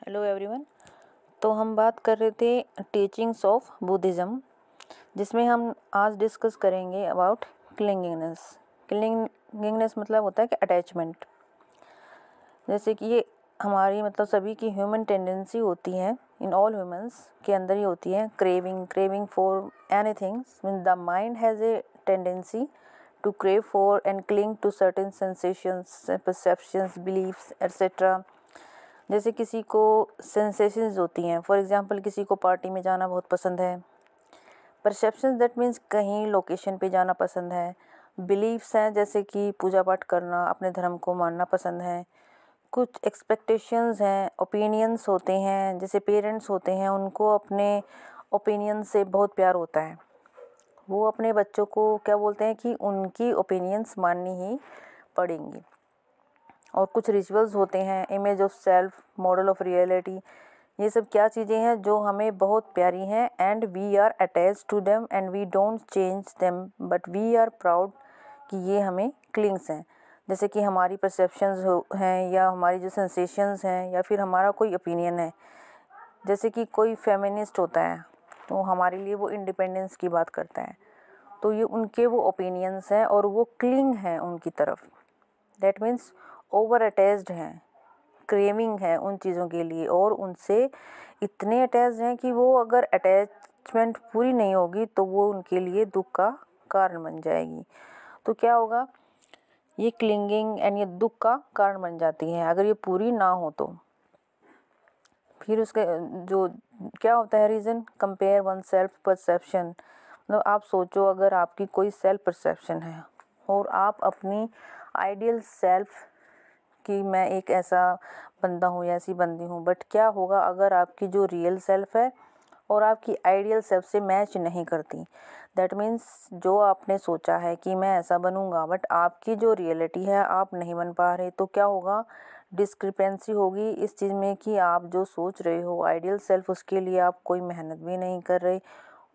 Hello everyone. तो हम बात कर रहे थे टीचिंग्स ऑफ बुद्धिज़्म, जिसमें हम आज डिस्कस करेंगे अबाउट क्लिंगिंगनेस। क्लिंगिंगनेस मतलब होता है कि अटैचमेंट। जैसे कि ये हमारी सभी की ह्यूमन टेंडेंसी होती है, इन ऑल ह्यूमंस के अंदर ही होती है। Craving for anything mean the mind has a tendency to crave for and cling to certain sensations, perceptions, beliefs etcetera. जैसे किसी को सेंसेशंस होती हैं, फॉर एग्जांपल किसी को पार्टी में जाना बहुत पसंद है। परसेप्शंस दैट मीन्स कहीं लोकेशन पे जाना पसंद है। बिलीफ्स हैं जैसे कि पूजा पाठ करना, अपने धर्म को मानना पसंद है। कुछ एक्सपेक्टेशंस हैं, ओपिनियंस होते हैं, जैसे पेरेंट्स होते हैं उनको अपने ओपिनियन से बहुत प्यार होता है। वो अपने बच्चों को क्या बोलते हैं कि उनकी ओपिनियंस माननी ही पड़ेंगी। और कुछ रिचुअल्स होते हैं, image of self, model of reality. ये सब क्या चीज़ें हैं जो हमें बहुत प्यारी हैं and we are attach to them and we don't change them but we are proud कि ये हमें क्लिंग्स हैं। जैसे कि हमारी परसेप्शंस हैं या हमारी जो सेंसेशंस हैं या फिर हमारा कोई ओपिनियन है। जैसे कि कोई फेमिनिस्ट होता है तो हमारे लिए वो इंडिपेंडेंस की बात करता है, तो ये उनके वो ओपिनियंस हैं और वो क्लिंग हैं उनकी तरफ। दैट मीन्स ओवर अटैच्ड हैं, क्रेविंग है उन चीज़ों के लिए और उनसे इतने अटैच्ड हैं कि वो अगर अटैचमेंट पूरी नहीं होगी तो वो उनके लिए दुख का कारण बन जाएगी। तो क्या होगा, ये क्लिंगिंग एंड ये दुख का कारण बन जाती है अगर ये पूरी ना हो तो। फिर उसके जो क्या होता है reason, compare one self perception. मतलब आप सोचो, अगर आपकी कोई सेल्फ परसेप्शन है और आप अपनी आइडियल सेल्फ कि मैं एक ऐसा बंदा हूँ या ऐसी बंदी हूँ, बट क्या होगा अगर आपकी जो रियल सेल्फ है और आपकी आइडियल सेल्फ से मैच नहीं करती। दैट मीन्स जो आपने सोचा है कि मैं ऐसा बनूंगा बट आपकी जो रियलिटी है आप नहीं बन पा रहे, तो क्या होगा, डिस्क्रिपेंसी होगी इस चीज़ में कि आप जो सोच रहे हो आइडियल सेल्फ, उसके लिए आप कोई मेहनत भी नहीं कर रहे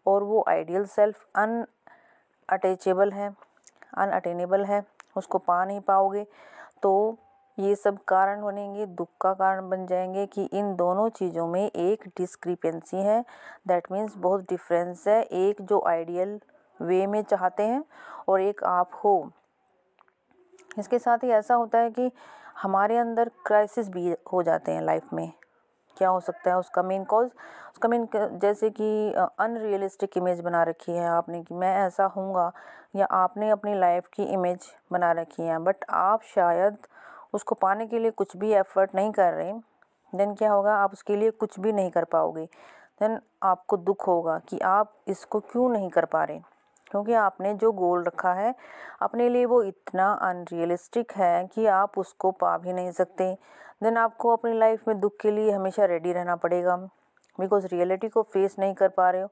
और वो आइडियल सेल्फ अनअटैचेबल है, अनअटेनेबल है, उसको पा नहीं पाओगे। तो ये सब कारण बनेंगे, दुख का कारण बन जाएंगे कि इन दोनों चीज़ों में एक डिस्क्रिपेंसी है। दैट मीन्स बहुत डिफरेंस है, एक जो आइडियल वे में चाहते हैं और एक आप हो। इसके साथ ही ऐसा होता है कि हमारे अंदर क्राइसिस भी हो जाते हैं लाइफ में। क्या हो सकता है उसका मेन कॉज, उसका मेन जैसे कि अनरियलिस्टिक इमेज बना रखी है आपने कि मैं ऐसा हूँगा, या आपने अपनी लाइफ की इमेज बना रखी है बट आप शायद उसको पाने के लिए कुछ भी एफर्ट नहीं कर रहे। देन क्या होगा, आप उसके लिए कुछ भी नहीं कर पाओगे। देन आपको दुख होगा कि आप इसको क्यों नहीं कर पा रहे, क्योंकि आपने जो गोल रखा है अपने लिए वो इतना अनरियलिस्टिक है कि आप उसको पा भी नहीं सकते। देन आपको अपनी लाइफ में दुख के लिए हमेशा रेडी रहना पड़ेगा, बिकॉज रियलिटी को फेस नहीं कर पा रहे हो।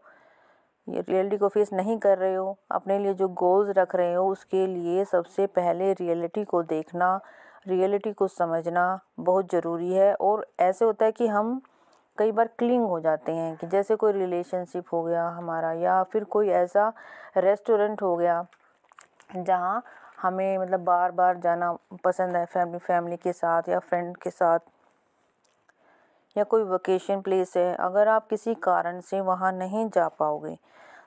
ये रियलिटी को फेस नहीं कर रहे हो, अपने लिए जो गोल्स रख रहे हो उसके लिए सबसे पहले रियलिटी को देखना, रियलिटी को समझना बहुत ज़रूरी है। और ऐसे होता है कि हम कई बार क्लिंग हो जाते हैं कि जैसे कोई रिलेशनशिप हो गया हमारा, या फिर कोई ऐसा रेस्टोरेंट हो गया जहाँ हमें बार बार जाना पसंद है, फैमिली के साथ या फ्रेंड के साथ, या कोई वेकेशन प्लेस है, अगर आप किसी कारण से वहाँ नहीं जा पाओगे,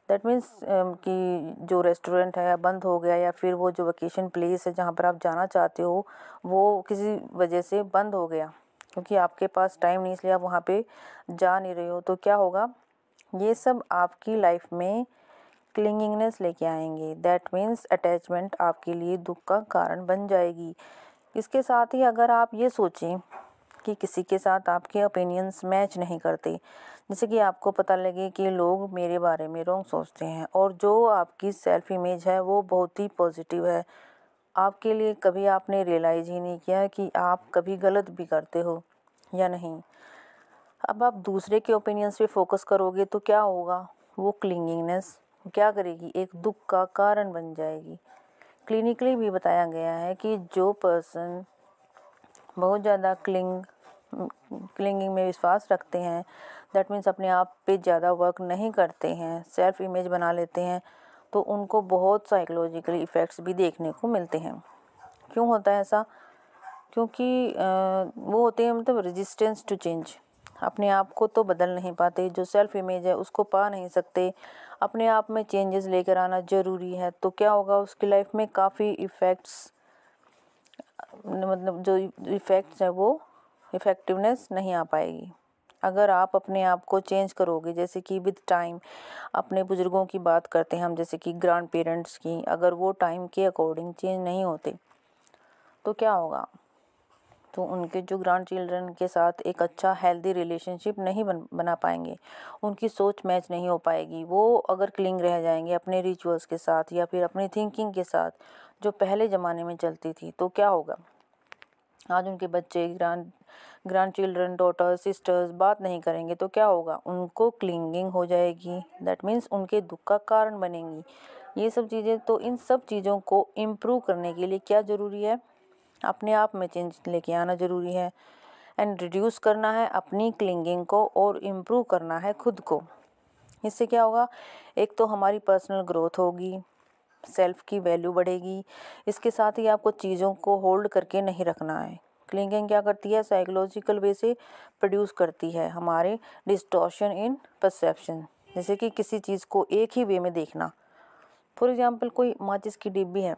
दैट मीन्स कि जो रेस्टोरेंट है बंद हो गया, या फिर वो जो वेकेशन प्लेस है जहाँ पर आप जाना चाहते हो वो किसी वजह से बंद हो गया क्योंकि आपके पास टाइम नहीं, इसलिए आप वहाँ पे जा नहीं रहे हो, तो क्या होगा, ये सब आपकी लाइफ में क्लिंगिंगनेस लेके आएंगे। दैट मीन्स अटैचमेंट आपके लिए दुख का कारण बन जाएगी। इसके साथ ही अगर आप ये सोचें कि किसी के साथ आपके ओपिनियंस मैच नहीं करते, जैसे कि आपको पता लगे कि लोग मेरे बारे में रॉन्ग सोचते हैं और जो आपकी सेल्फ इमेज है वो बहुत ही पॉजिटिव है, आपके लिए कभी आपने रियलाइज़ ही नहीं किया कि आप कभी गलत भी करते हो या नहीं। अब आप दूसरे के ओपिनियंस पे फोकस करोगे तो क्या होगा, वो क्लिंगिंगनेस क्या करेगी, एक दुख का कारण बन जाएगी। क्लिनिकली भी बताया गया है कि जो पर्सन बहुत ज़्यादा क्लिंगिंग में विश्वास रखते हैं, दैट मीन्स अपने आप पे ज़्यादा वर्क नहीं करते हैं, सेल्फ इमेज बना लेते हैं, तो उनको बहुत साइकोलॉजिकल इफ़ेक्ट्स भी देखने को मिलते हैं। क्यों होता है ऐसा, क्योंकि वो होते हैं रेजिस्टेंस टू चेंज। अपने आप को तो बदल नहीं पाते, जो सेल्फ इमेज है उसको पा नहीं सकते, अपने आप में चेंजेस लेकर आना ज़रूरी है। तो क्या होगा, उसकी लाइफ में काफ़ी इफ़ेक्ट्स, मतलब जो इफ़ेक्ट्स है वो इफ़ेक्टिवनेस नहीं आ पाएगी। अगर आप अपने आप को चेंज करोगे, जैसे कि विद टाइम अपने बुज़ुर्गों की बात करते हैं हम, जैसे कि ग्रैंड पेरेंट्स की, अगर वो टाइम के अकॉर्डिंग चेंज नहीं होते तो क्या होगा, तो उनके जो ग्रैंड चिल्ड्रन के साथ एक अच्छा हेल्दी रिलेशनशिप नहीं बना पाएंगे, उनकी सोच मैच नहीं हो पाएगी। वो अगर क्लिंग रह जाएंगे अपने रिचुअल्स के साथ या फिर अपनी थिंकिंग के साथ जो पहले ज़माने में चलती थी, तो क्या होगा, आज उनके बच्चे ग्रैंड चिल्ड्रन, डॉटर्स, सिस्टर्स बात नहीं करेंगे तो क्या होगा, उनको क्लिंगिंग हो जाएगी, दैट मीन्स उनके दुख का कारण बनेंगी ये सब चीज़ें। तो इन सब चीज़ों को इम्प्रूव करने के लिए क्या ज़रूरी है, अपने आप में चेंज लेके आना ज़रूरी है एंड रिड्यूस करना है अपनी क्लिंगिंग को और इम्प्रूव करना है खुद को। इससे क्या होगा, एक तो हमारी पर्सनल ग्रोथ होगी, सेल्फ की वैल्यू बढ़ेगी, इसके साथ ही आपको चीज़ों को होल्ड करके नहीं रखना है। क्लिंगिंग क्या करती है, साइकोलॉजिकल वे से प्रोड्यूस करती है हमारे डिस्टॉर्शन इन परसेप्शन, जैसे कि किसी चीज़ को एक ही वे में देखना। फॉर एग्जांपल कोई माचिस की डिब्बी है,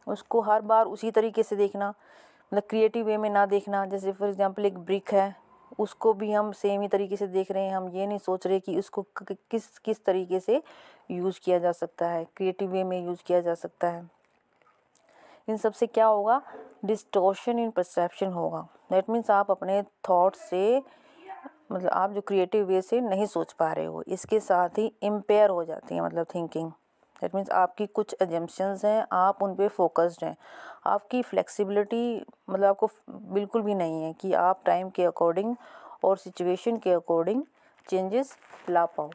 उसको हर बार उसी तरीके से देखना, मतलब क्रिएटिव वे में ना देखना। जैसे फॉर एग्जांपल एक ब्रिक है, उसको भी हम सेम ही तरीके से देख रहे हैं, हम ये नहीं सोच रहे कि उसको किस किस तरीके से यूज़ किया जा सकता है, क्रिएटिव वे में यूज़ किया जा सकता है। इन सब से क्या होगा, डिस्टॉर्शन इन परसेप्शन होगा। दैट मीन्स आप अपने थॉट से, मतलब आप जो क्रिएटिव वे से नहीं सोच पा रहे हो, इसके साथ ही इम्पेयर हो जाती है मतलब थिंकिंग। दैट मीन्स आपकी कुछ एजम्पशंस हैं, आप उन पे फोकस्ड हैं, आपकी फ्लेक्सिबिलिटी मतलब आपको बिल्कुल भी नहीं है कि आप टाइम के अकॉर्डिंग और सिचुएशन के अकॉर्डिंग चेंजेस ला पाओ।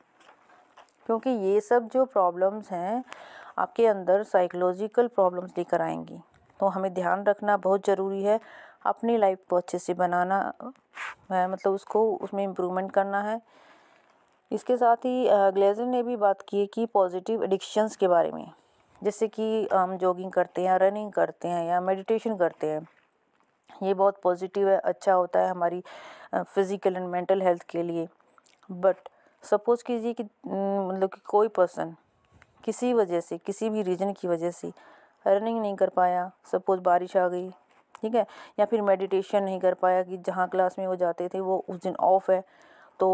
क्योंकि ये सब जो प्रॉब्लम्स हैं आपके अंदर साइकोलॉजिकल प्रॉब्लम्स लेकर आएंगी। तो हमें ध्यान रखना बहुत ज़रूरी है, अपनी लाइफ को अच्छे से बनाना है, मतलब उसको उसमें इम्प्रूवमेंट करना है। इसके साथ ही ग्लेजर ने भी बात की है कि पॉजिटिव एडिक्शंस के बारे में, जैसे कि हम जॉगिंग करते हैं, रनिंग करते हैं या मेडिटेशन करते हैं, ये बहुत पॉजिटिव है, अच्छा होता है हमारी फिज़िकल एंड मेंटल हेल्थ के लिए। बट सपोज़ कीजिए कि मतलब कि कोई पर्सन किसी वजह से, किसी भी रीज़न की वजह से रनिंग नहीं कर पाया, सपोज़ बारिश आ गई, ठीक है, या फिर मेडिटेशन नहीं कर पाया कि जहाँ क्लास में वो जाते थे वो उस दिन ऑफ है, तो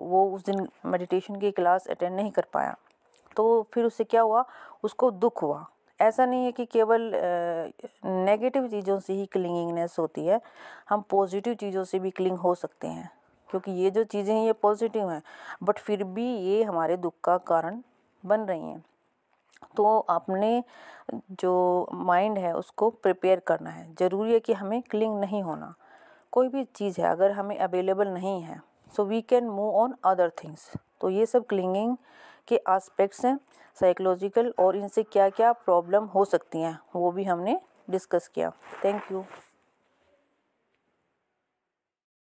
वो उस दिन मेडिटेशन की क्लास अटेंड नहीं कर पाया, तो फिर उससे क्या हुआ, उसको दुख हुआ। ऐसा नहीं है कि केवल नेगेटिव चीज़ों से ही क्लिंगिंगनेस होती है, हम पॉजिटिव चीज़ों से भी क्लिंग हो सकते हैं, क्योंकि ये जो चीज़ें हैं ये पॉजिटिव हैं, बट फिर भी ये हमारे दुख का कारण बन रही हैं। तो अपने जो माइंड है उसको प्रिपेयर करना है। ज़रूरी है कि हमें क्लिंग नहीं होना। कोई भी चीज़ है अगर हमें अवेलेबल नहीं है, so we can move on other things. तो ये सब क्लिंगिंग के एस्पेक्ट्स हैं साइकोलॉजिकल, और इनसे क्या क्या प्रॉब्लम हो सकती हैं वो भी हमने डिस्कस किया। Thank you.